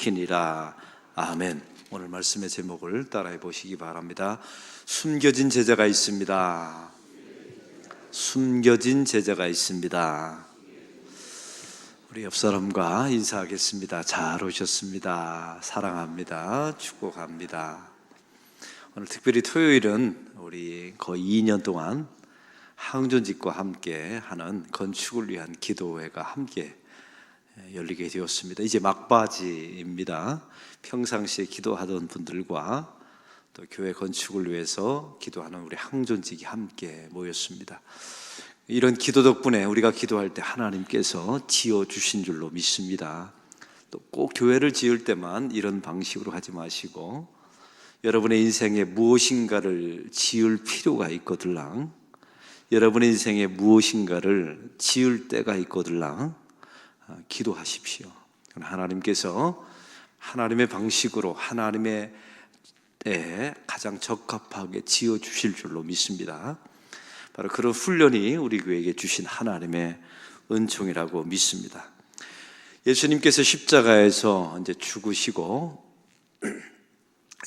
지키니라. 아멘. 오늘 말씀의 제목을 따라해 보시기 바랍니다. 숨겨진 제자가 있습니다. 숨겨진 제자가 있습니다. 우리 옆 사람과 인사하겠습니다. 잘 오셨습니다. 사랑합니다. 축복합니다. 오늘 특별히 토요일은 우리 거의 2년 동안 항존직과 함께 하는 건축을 위한 기도회가 함께 열리게 되었습니다. 이제 막바지입니다. 평상시에 기도하던 분들과 또 교회 건축을 위해서 기도하는 우리 항존직이 함께 모였습니다. 이런 기도 덕분에 우리가 기도할 때 하나님께서 지어주신 줄로 믿습니다. 또 꼭 교회를 지을 때만 이런 방식으로 하지 마시고 여러분의 인생에 무엇인가를 지을 필요가 있거들랑, 여러분의 인생에 무엇인가를 지을 때가 있거들랑 기도하십시오. 하나님께서 하나님의 방식으로 하나님의 때에 가장 적합하게 지어주실 줄로 믿습니다. 바로 그런 훈련이 우리 교회에게 주신 하나님의 은총이라고 믿습니다. 예수님께서 십자가에서 이제 죽으시고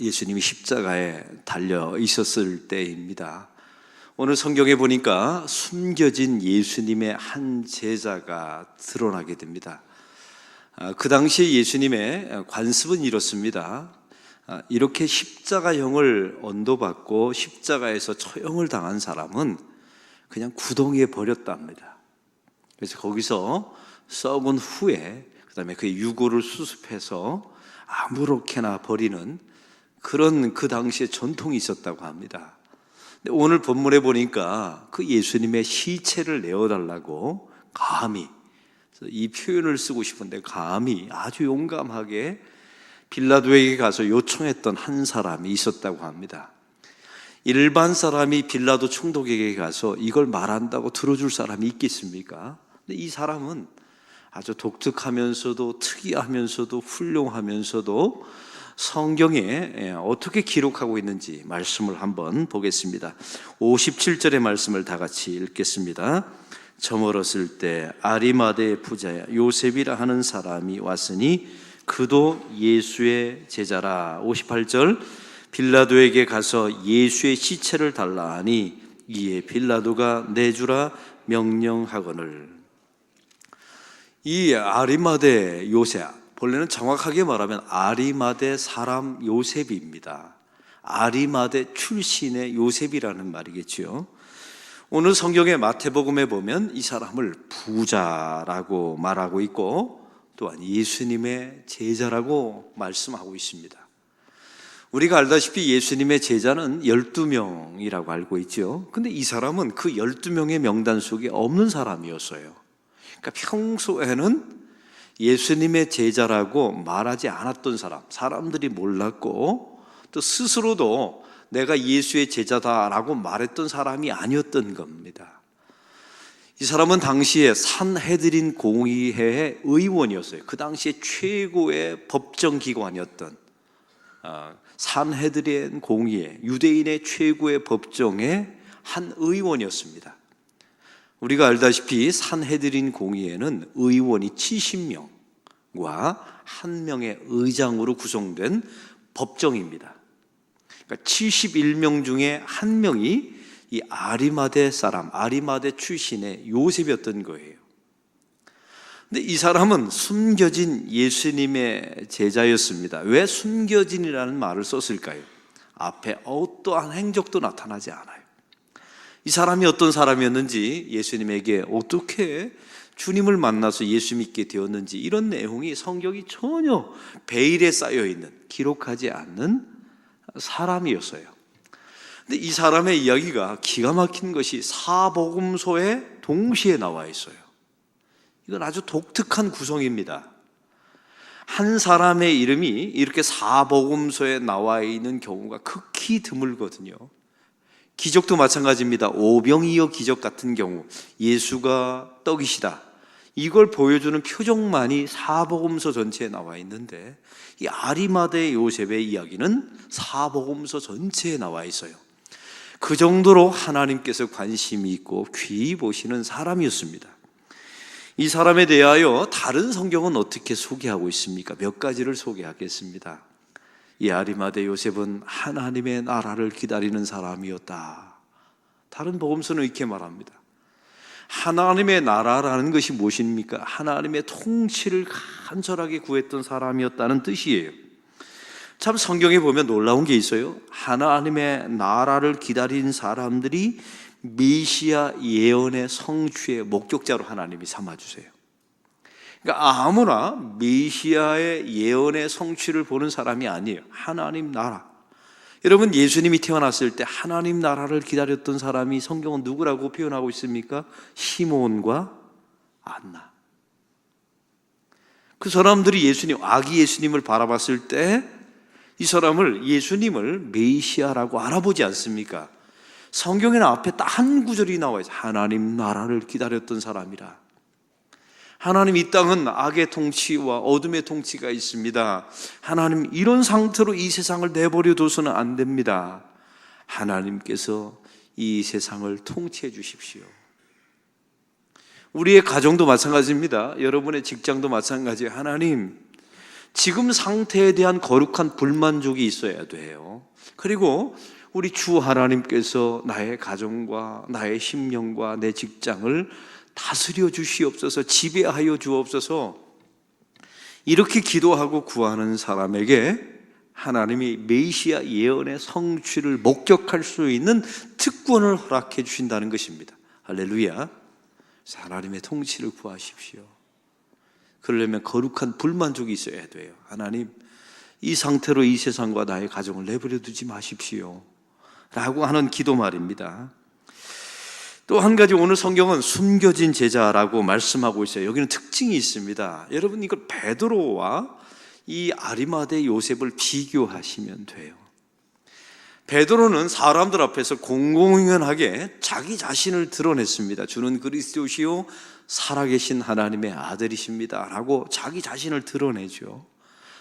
예수님이 십자가에 달려 있었을 때입니다. 오늘 성경에 보니까 숨겨진 예수님의 한 제자가 드러나게 됩니다. 그 당시에 예수님의 관습은 이렇습니다. 이렇게 십자가형을 언도받고 십자가에서 처형을 당한 사람은 그냥 구덩이에 버렸답니다. 그래서 거기서 썩은 후에 그다음에 그 유골을 수습해서 아무렇게나 버리는 그런 그 당시에 전통이 있었다고 합니다. 근데 오늘 본문에 보니까 그 예수님의 시체를 내어달라고 감히, 이 표현을 쓰고 싶은데 감히 아주 용감하게 빌라도에게 가서 요청했던 한 사람이 있었다고 합니다. 일반 사람이 빌라도 총독에게 가서 이걸 말한다고 들어줄 사람이 있겠습니까? 근데 이 사람은 아주 독특하면서도 특이하면서도 훌륭하면서도 성경에 어떻게 기록하고 있는지 말씀을 한번 보겠습니다. 57절의 말씀을 다 같이 읽겠습니다. 저물었을 때 아리마대 부자야 요셉이라 하는 사람이 왔으니 그도 예수의 제자라. 58절 빌라도에게 가서 예수의 시체를 달라 하니 이에 빌라도가 내주라 명령하거늘. 이 아리마대 요셉, 본래는 정확하게 말하면 아리마대 사람 요셉입니다. 아리마대 출신의 요셉이라는 말이겠죠. 오늘 성경의 마태복음에 보면 이 사람을 부자라고 말하고 있고 또한 예수님의 제자라고 말씀하고 있습니다. 우리가 알다시피 예수님의 제자는 12명이라고 알고 있죠. 근데 이 사람은 그 12명의 명단 속에 없는 사람이었어요. 그러니까 평소에는 예수님의 제자라고 말하지 않았던 사람, 사람들이 몰랐고 또 스스로도 내가 예수의 제자다라고 말했던 사람이 아니었던 겁니다. 이 사람은 당시에 산헤드린 공의회의 의원이었어요. 그 당시에 최고의 법정기관이었던 산헤드린 공의회, 유대인의 최고의 법정의 한 의원이었습니다. 우리가 알다시피 산헤드린 공의회는 의원이 70명과 한 명의 의장으로 구성된 법정입니다. 그러니까 71명 중에 한 명이 이 아리마대 사람, 아리마대 출신의 요셉이었던 거예요. 근데 이 사람은 숨겨진 예수님의 제자였습니다. 왜 숨겨진이라는 말을 썼을까요? 앞에 어떠한 행적도 나타나지 않아요. 이 사람이 어떤 사람이었는지, 예수님에게 어떻게 주님을 만나서 예수 믿게 되었는지 이런 내용이 성경이 전혀 베일에 쌓여있는, 기록하지 않는 사람이었어요. 근데 이 사람의 이야기가 기가 막힌 것이 사복음서에 동시에 나와 있어요. 이건 아주 독특한 구성입니다. 한 사람의 이름이 이렇게 사복음서에 나와 있는 경우가 극히 드물거든요. 기적도 마찬가지입니다. 오병이어 기적 같은 경우 예수가 떡이시다, 이걸 보여주는 표적만이 사복음서 전체에 나와 있는데 이 아리마대 요셉의 이야기는 사복음서 전체에 나와 있어요. 그 정도로 하나님께서 관심이 있고 귀히 보시는 사람이었습니다. 이 사람에 대하여 다른 성경은 어떻게 소개하고 있습니까? 몇 가지를 소개하겠습니다. 이 아리마대 요셉은 하나님의 나라를 기다리는 사람이었다. 다른 복음서는 이렇게 말합니다. 하나님의 나라라는 것이 무엇입니까? 하나님의 통치를 간절하게 구했던 사람이었다는 뜻이에요. 참 성경에 보면 놀라운 게 있어요. 하나님의 나라를 기다린 사람들이 메시아 예언의 성취의 목격자로 하나님이 삼아주세요. 그러니까 아무나 메시아의 예언의 성취를 보는 사람이 아니에요. 하나님 나라. 여러분, 예수님이 태어났을 때 하나님 나라를 기다렸던 사람이 성경은 누구라고 표현하고 있습니까? 시몬과 안나. 그 사람들이 아기 예수님을 바라봤을 때 이 사람을, 예수님을 메시아라고 알아보지 않습니까? 성경에는 앞에 딱 한 구절이 나와요. 하나님 나라를 기다렸던 사람이라. 하나님, 이 땅은 악의 통치와 어둠의 통치가 있습니다. 하나님, 이런 상태로 이 세상을 내버려 둬서는 안 됩니다. 하나님께서 이 세상을 통치해 주십시오. 우리의 가정도 마찬가지입니다. 여러분의 직장도 마찬가지예요. 하나님, 지금 상태에 대한 거룩한 불만족이 있어야 돼요. 그리고 우리 주 하나님께서 나의 가정과 나의 심령과 내 직장을 다스려 주시옵소서, 지배하여 주옵소서. 이렇게 기도하고 구하는 사람에게 하나님이 메시아 예언의 성취를 목격할 수 있는 특권을 허락해 주신다는 것입니다. 할렐루야. 하나님의 통치를 구하십시오. 그러려면 거룩한 불만족이 있어야 돼요. 하나님, 이 상태로 이 세상과 나의 가정을 내버려 두지 마십시오 라고 하는 기도 말입니다. 또 한 가지, 오늘 성경은 숨겨진 제자라고 말씀하고 있어요. 여기는 특징이 있습니다. 여러분, 이걸 베드로와 이 아리마대 요셉을 비교하시면 돼요. 베드로는 사람들 앞에서 공공연하게 자기 자신을 드러냈습니다. 주는 그리스도시요 살아계신 하나님의 아들이십니다 라고 자기 자신을 드러내죠.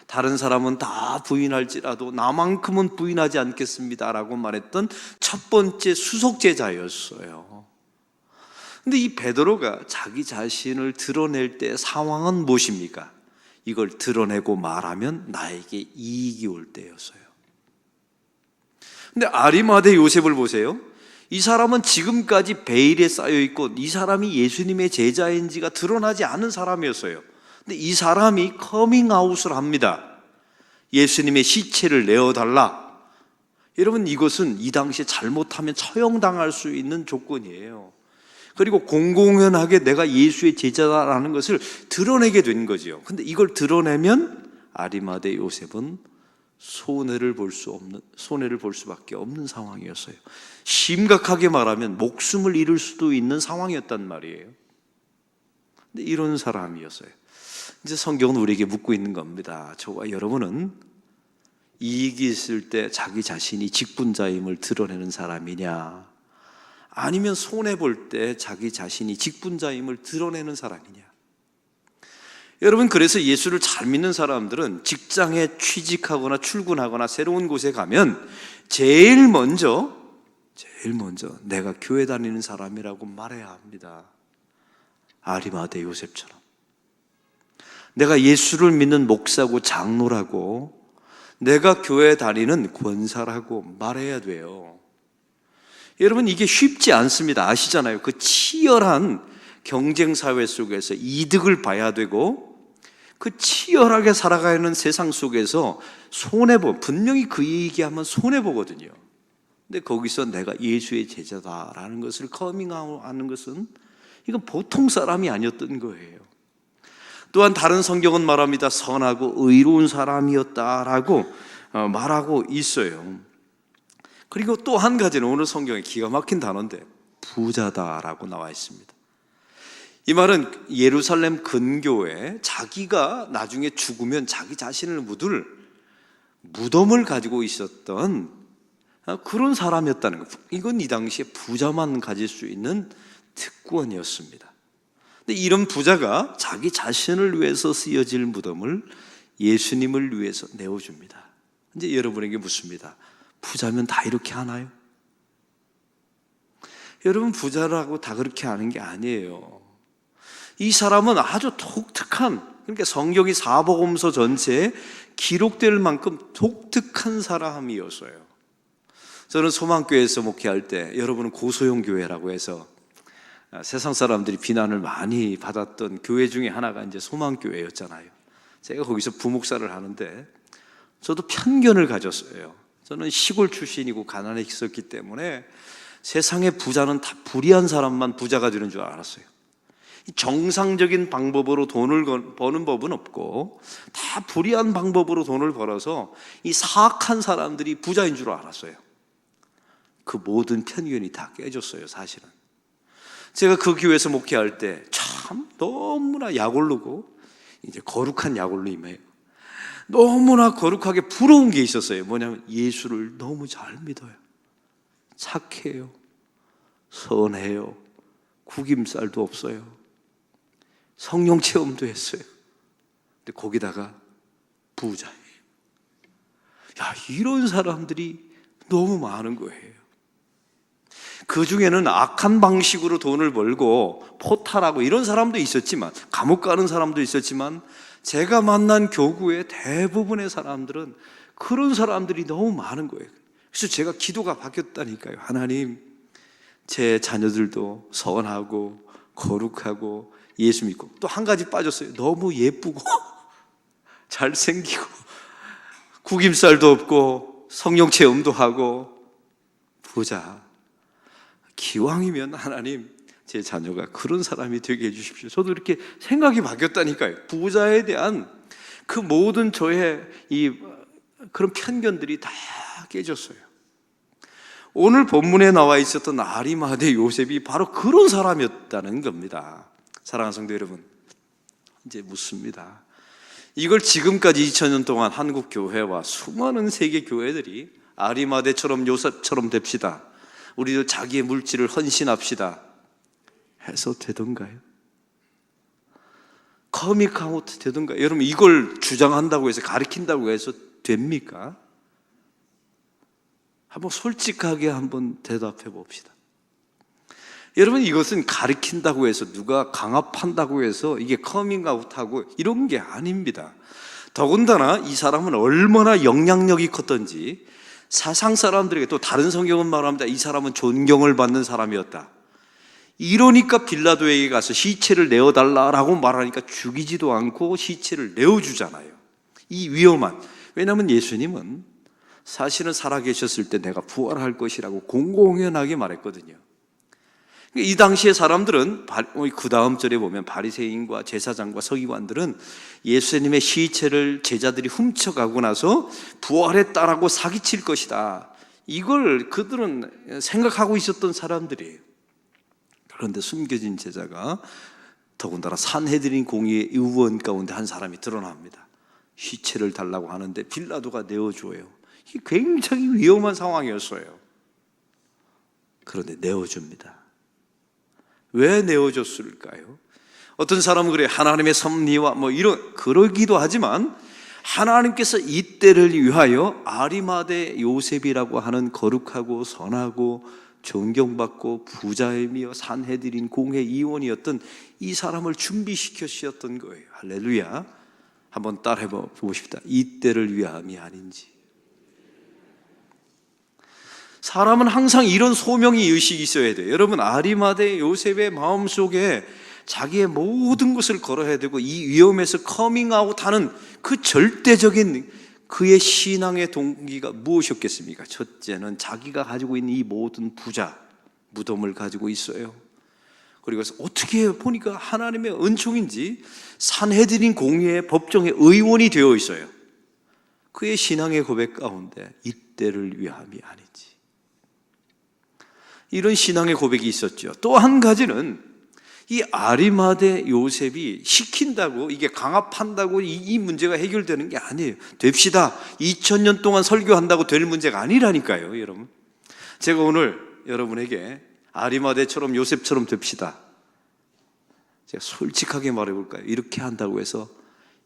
다른 사람은 다 부인할지라도 나만큼은 부인하지 않겠습니다 라고 말했던 첫 번째 수속제자였어요. 근데 이 베드로가 자기 자신을 드러낼 때 상황은 무엇입니까? 이걸 드러내고 말하면 나에게 이익이 올 때였어요. 근데 아리마대 요셉을 보세요. 이 사람은 지금까지 베일에 쌓여있고 이 사람이 예수님의 제자인지가 드러나지 않은 사람이었어요. 근데 이 사람이 커밍아웃을 합니다. 예수님의 시체를 내어달라. 여러분, 이것은 이 당시에 잘못하면 처형당할 수 있는 조건이에요. 그리고 공공연하게 내가 예수의 제자다라는 것을 드러내게 된 거죠. 근데 이걸 드러내면 아리마대 요셉은 손해를 볼 수밖에 없는 상황이었어요. 심각하게 말하면 목숨을 잃을 수도 있는 상황이었단 말이에요. 근데 이런 사람이었어요. 이제 성경은 우리에게 묻고 있는 겁니다. 저와 여러분은 이익이 있을 때 자기 자신이 직분자임을 드러내는 사람이냐, 아니면 손해볼 때 자기 자신이 직분자임을 드러내는 사람이냐. 여러분, 그래서 예수를 잘 믿는 사람들은 직장에 취직하거나 출근하거나 새로운 곳에 가면 제일 먼저 내가 교회 다니는 사람이라고 말해야 합니다. 아리마대 요셉처럼 내가 예수를 믿는 목사고 장로라고, 내가 교회 다니는 권사라고 말해야 돼요. 여러분, 이게 쉽지 않습니다. 아시잖아요. 그 치열한 경쟁사회 속에서 이득을 봐야 되고, 그 치열하게 살아가는 세상 속에서 분명히 그 얘기하면 손해보거든요. 근데 거기서 내가 예수의 제자다라는 것을 커밍아웃하는 것은 이건 보통 사람이 아니었던 거예요. 또한 다른 성경은 말합니다. 선하고 의로운 사람이었다라고 말하고 있어요. 그리고 또 한 가지는 오늘 성경에 기가 막힌 단어인데 부자다라고 나와 있습니다. 이 말은 예루살렘 근교에 자기가 나중에 죽으면 자기 자신을 묻을 무덤을 가지고 있었던 그런 사람이었다는 것. 이건 이 당시에 부자만 가질 수 있는 특권이었습니다. 근데 이런 부자가 자기 자신을 위해서 쓰여질 무덤을 예수님을 위해서 내어줍니다. 이제 여러분에게 묻습니다. 부자면 다 이렇게 하나요? 여러분, 부자라고 다 그렇게 하는 게 아니에요. 이 사람은 아주 독특한, 그러니까 성경이 사복음서 전체에 기록될 만큼 독특한 사람이었어요. 저는 소망교회에서 목회할 때, 여러분은 고소형 교회라고 해서 세상 사람들이 비난을 많이 받았던 교회 중에 하나가 이제 소망교회였잖아요. 제가 거기서 부목사를 하는데 저도 편견을 가졌어요. 저는 시골 출신이고 가난했었기 때문에 세상의 부자는 다 불의한 사람만 부자가 되는 줄 알았어요. 정상적인 방법으로 돈을 버는 법은 없고 다 불의한 방법으로 돈을 벌어서 이 사악한 사람들이 부자인 줄 알았어요. 그 모든 편견이 다 깨졌어요, 사실은. 제가 그 교회에서 목회할 때 참 너무나 약올르고 이제 거룩한 약올림이에요. 너무나 거룩하게 부러운 게 있었어요. 뭐냐면 예수를 너무 잘 믿어요. 착해요. 선해요. 구김살도 없어요. 성령 체험도 했어요. 근데 거기다가 부자예요. 야, 이런 사람들이 너무 많은 거예요. 그 중에는 악한 방식으로 돈을 벌고 포탈하고 이런 사람도 있었지만, 감옥 가는 사람도 있었지만, 제가 만난 교구의 대부분의 사람들은 그런 사람들이 너무 많은 거예요. 그래서 제가 기도가 바뀌었다니까요. 하나님, 제 자녀들도 선하고 거룩하고 예수 믿고, 또 한 가지 빠졌어요. 너무 예쁘고 잘생기고 구김살도 없고 성령 체험도 하고 부자. 기왕이면 하나님, 제 자녀가 그런 사람이 되게 해주십시오. 저도 이렇게 생각이 바뀌었다니까요. 부자에 대한 그 모든 저의 그런 편견들이 다 깨졌어요. 오늘 본문에 나와 있었던 아리마대 요셉이 바로 그런 사람이었다는 겁니다. 사랑하는 성도 여러분, 이제 묻습니다. 이걸 지금까지 2000년 동안 한국 교회와 수많은 세계 교회들이 아리마대처럼 요셉처럼 됩시다, 우리도 자기의 물질을 헌신합시다 해서 되던가요? 커믹아웃 되던가요? 여러분, 이걸 주장한다고 해서, 가르친다고 해서 됩니까? 한번 솔직하게 한번 대답해 봅시다. 여러분, 이것은 가르친다고 해서, 누가 강압한다고 해서 이게 커밍아웃하고 이런 게 아닙니다. 더군다나 이 사람은 얼마나 영향력이 컸던지, 사상 사람들에게, 또 다른 성경은 말합니다, 이 사람은 존경을 받는 사람이었다. 이러니까 빌라도에게 가서 시체를 내어달라라고 말하니까 죽이지도 않고 시체를 내어주잖아요. 이 위험한, 왜냐하면 예수님은 사실은 살아계셨을 때 내가 부활할 것이라고 공공연하게 말했거든요. 이 당시의 사람들은, 그 다음 절에 보면 바리새인과 제사장과 서기관들은 예수님의 시체를 제자들이 훔쳐가고 나서 부활했다라고 사기칠 것이다, 이걸 그들은 생각하고 있었던 사람들이에요. 그런데 숨겨진 제자가, 더군다나 산헤드린 공의의 의원 가운데 한 사람이 드러납니다. 시체를 달라고 하는데 빌라도가 내어줘요. 이게 굉장히 위험한 상황이었어요. 그런데 내어줍니다. 왜 내어줬을까요? 어떤 사람은 그래요. 하나님의 섭리와 그러기도 하지만, 하나님께서 이때를 위하여 아리마대 요셉이라고 하는 거룩하고 선하고 존경받고 부자이며 산헤드린 공회 의원이었던 이 사람을 준비시켜 주셨던 거예요. 할렐루야. 한번 따라해 보고 싶다. 이때를 위함이 아닌지. 사람은 항상 이런 소명이 의식이 있어야 돼요. 여러분, 아리마대 요셉의 마음속에 자기의 모든 것을 걸어야 되고, 이 위험에서 커밍아웃하는 그 절대적인 그의 신앙의 동기가 무엇이었겠습니까? 첫째는 자기가 가지고 있는 이 모든 부자, 무덤을 가지고 있어요. 그리고 어떻게 보니까 하나님의 은총인지 산헤드린 공회의 법정의 의원이 되어 있어요. 그의 신앙의 고백 가운데 이때를 위함이 아닌지, 이런 신앙의 고백이 있었죠. 또 한 가지는 이 아리마대 요셉이 시킨다고, 이게 강압한다고 이 문제가 해결되는 게 아니에요. 됩시다. 2000년 동안 설교한다고 될 문제가 아니라니까요, 여러분. 제가 오늘 여러분에게 아리마대처럼 요셉처럼 됩시다, 제가 솔직하게 말해볼까요? 이렇게 한다고 해서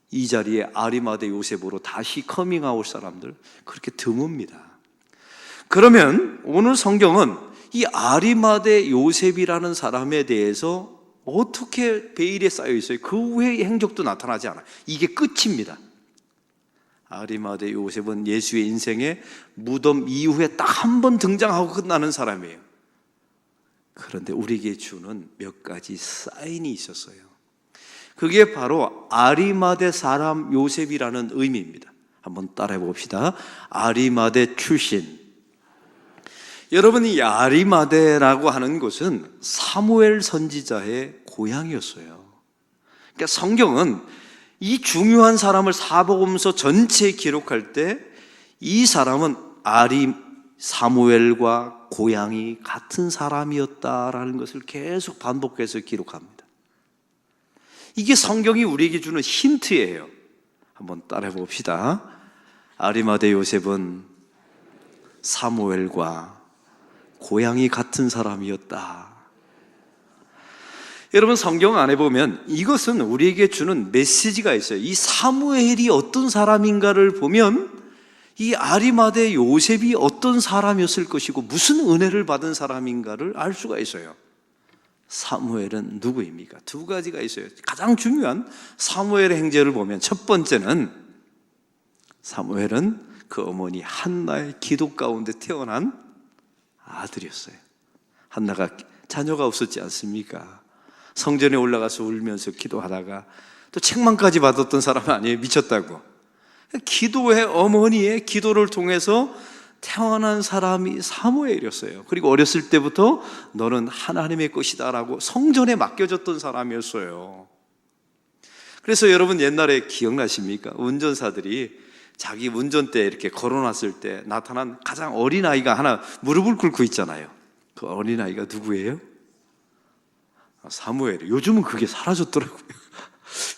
이 자리에 아리마대 요셉으로 다시 커밍아웃 사람들 그렇게 드뭅니다. 그러면 오늘 성경은 이 아리마대 요셉이라는 사람에 대해서 어떻게 베일에 쌓여 있어요? 그 외의 행적도 나타나지 않아요. 이게 끝입니다. 아리마대 요셉은 예수의 인생에 무덤 이후에 딱 한 번 등장하고 끝나는 사람이에요. 그런데 우리에게 주는 몇 가지 사인이 있었어요. 그게 바로 아리마대 사람 요셉이라는 의미입니다. 한번 따라해 봅시다. 아리마대 출신. 여러분, 이 아리마대라고 하는 곳은 사무엘 선지자의 고향이었어요. 그러니까 성경은 이 중요한 사람을 사복음서 전체에 기록할 때 이 사람은 사무엘과 고향이 같은 사람이었다라는 것을 계속 반복해서 기록합니다. 이게 성경이 우리에게 주는 힌트예요. 한번 따라해 봅시다. 아리마대 요셉은 사무엘과 고향이 같은 사람이었다. 여러분, 성경 안에 보면 이것은 우리에게 주는 메시지가 있어요. 이 사무엘이 어떤 사람인가를 보면 이 아리마대 요셉이 어떤 사람이었을 것이고 무슨 은혜를 받은 사람인가를 알 수가 있어요. 사무엘은 누구입니까? 두 가지가 있어요. 가장 중요한 사무엘의 행제를 보면 첫 번째는 사무엘은 그 어머니 한나의 기도 가운데 태어난 아들이었어요. 한나가 자녀가 없었지 않습니까? 성전에 올라가서 울면서 기도하다가 또 책망까지 받았던 사람 아니에요? 미쳤다고. 기도의 어머니의 기도를 통해서 태어난 사람이 사무엘이었어요. 그리고 어렸을 때부터 너는 하나님의 것이다 라고 성전에 맡겨졌던 사람이었어요. 그래서 여러분 옛날에 기억나십니까? 운전사들이 자기 운전대에 이렇게 걸어놨을 때 나타난 가장 어린아이가 하나 무릎을 꿇고 있잖아요. 그 어린아이가 누구예요? 사무엘이에요. 요즘은 그게 사라졌더라고요.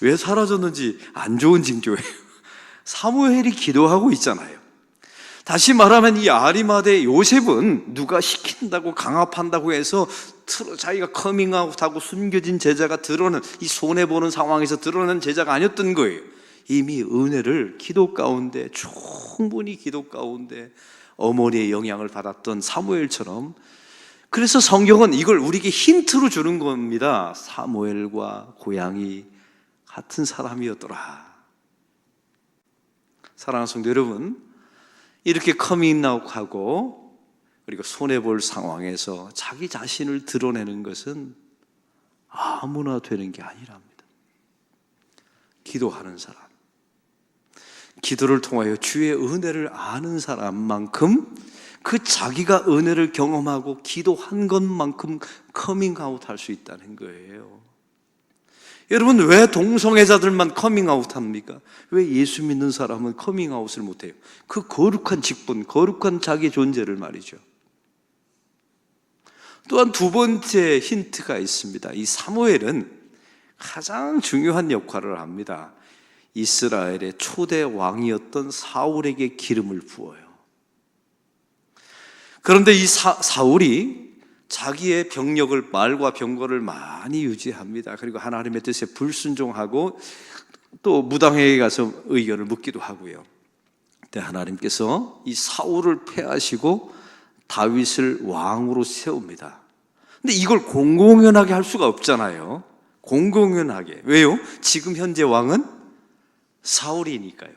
왜 사라졌는지 안 좋은 징조예요. 사무엘이 기도하고 있잖아요. 다시 말하면 이 아리마대 요셉은 누가 시킨다고 강압한다고 해서 자기가 커밍아웃하고 숨겨진 제자가 드러나는, 이 손해보는 상황에서 드러나는 제자가 아니었던 거예요. 이미 은혜를 기도 가운데, 충분히 기도 가운데 어머니의 영향을 받았던 사무엘처럼. 그래서 성경은 이걸 우리에게 힌트로 주는 겁니다. 사무엘과 고향이 같은 사람이었더라. 사랑하는 성도 여러분, 이렇게 커밍아웃하고 그리고 손해볼 상황에서 자기 자신을 드러내는 것은 아무나 되는 게 아니랍니다. 기도하는 사람, 기도를 통하여 주의 은혜를 아는 사람만큼 그 자기가 은혜를 경험하고 기도한 것만큼 커밍아웃 할 수 있다는 거예요. 여러분, 왜 동성애자들만 커밍아웃 합니까? 왜 예수 믿는 사람은 커밍아웃을 못해요? 그 거룩한 직분, 거룩한 자기 존재를 말이죠. 또한 두 번째 힌트가 있습니다. 이 사무엘은 가장 중요한 역할을 합니다. 이스라엘의 초대 왕이었던 사울에게 기름을 부어요. 그런데 이 사울이 자기의 병력을, 말과 병거를 많이 유지합니다. 그리고 하나님의 뜻에 불순종하고 또 무당에게 가서 의견을 묻기도 하고요. 그때 하나님께서 이 사울을 패하시고 다윗을 왕으로 세웁니다. 근데 이걸 공공연하게 할 수가 없잖아요. 공공연하게. 왜요? 지금 현재 왕은 사울이니까요.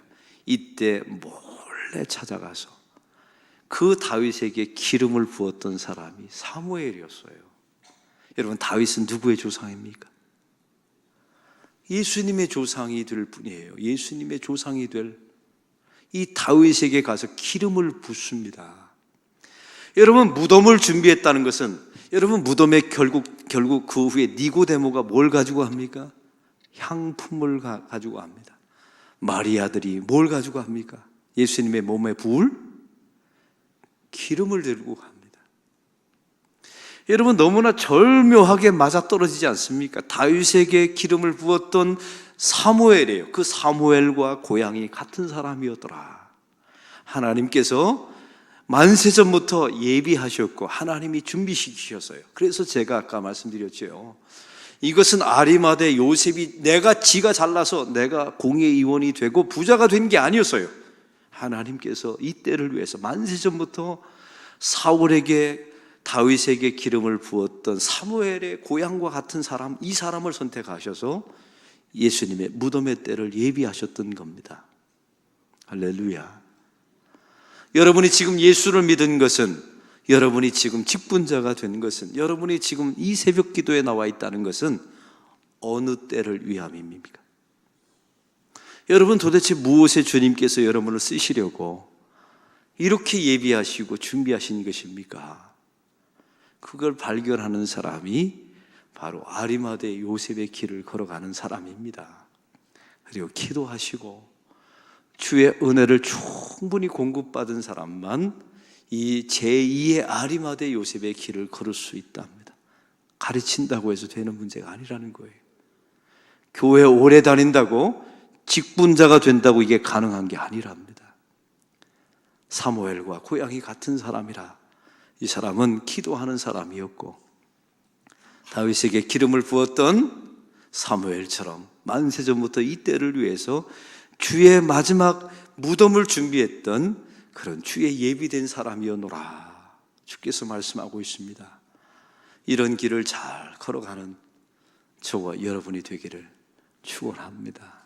이때 몰래 찾아가서 그 다윗에게 기름을 부었던 사람이 사무엘이었어요. 여러분, 다윗은 누구의 조상입니까? 예수님의 조상이 될 분이에요. 예수님의 조상이 될 이 다윗에게 가서 기름을 붓습니다. 여러분, 무덤을 준비했다는 것은, 여러분, 무덤에 결국 그 후에 니고데모가 뭘 가지고 합니까? 향품을 가지고 합니다. 마리아들이 뭘 가지고 합니까? 예수님의 몸에 부을 기름을 들고 갑니다. 여러분, 너무나 절묘하게 맞아떨어지지 않습니까? 다윗에게 기름을 부었던 사무엘이에요. 그 사무엘과 고향이 같은 사람이었더라. 하나님께서 만세전부터 예비하셨고 하나님이 준비시키셨어요. 그래서 제가 아까 말씀드렸죠. 이것은 아리마대 요셉이 지가 잘나서 내가 공회의원이 되고 부자가 된 게 아니었어요. 하나님께서 이 때를 위해서 만세전부터 사울에게 다윗에게 기름을 부었던 사무엘의 고향과 같은 사람, 이 사람을 선택하셔서 예수님의 무덤의 때를 예비하셨던 겁니다. 할렐루야. 여러분이 지금 예수를 믿은 것은, 여러분이 지금 직분자가 된 것은, 여러분이 지금 이 새벽 기도에 나와 있다는 것은 어느 때를 위함입니까? 여러분, 도대체 무엇에 주님께서 여러분을 쓰시려고 이렇게 예비하시고 준비하신 것입니까? 그걸 발견하는 사람이 바로 아리마대 요셉의 길을 걸어가는 사람입니다. 그리고 기도하시고 주의 은혜를 충분히 공급받은 사람만 이 제2의 아리마대 요셉의 길을 걸을 수 있답니다. 가르친다고 해서 되는 문제가 아니라는 거예요. 교회 오래 다닌다고 직분자가 된다고 이게 가능한 게 아니랍니다. 사무엘과 고향이 같은 사람이라 이 사람은 기도하는 사람이었고, 다윗에게 기름을 부었던 사무엘처럼 만세전부터 이 때를 위해서 주의 마지막 무덤을 준비했던 그런 주의 예비된 사람이었노라. 주께서 말씀하고 있습니다. 이런 길을 잘 걸어가는 저와 여러분이 되기를 축원합니다.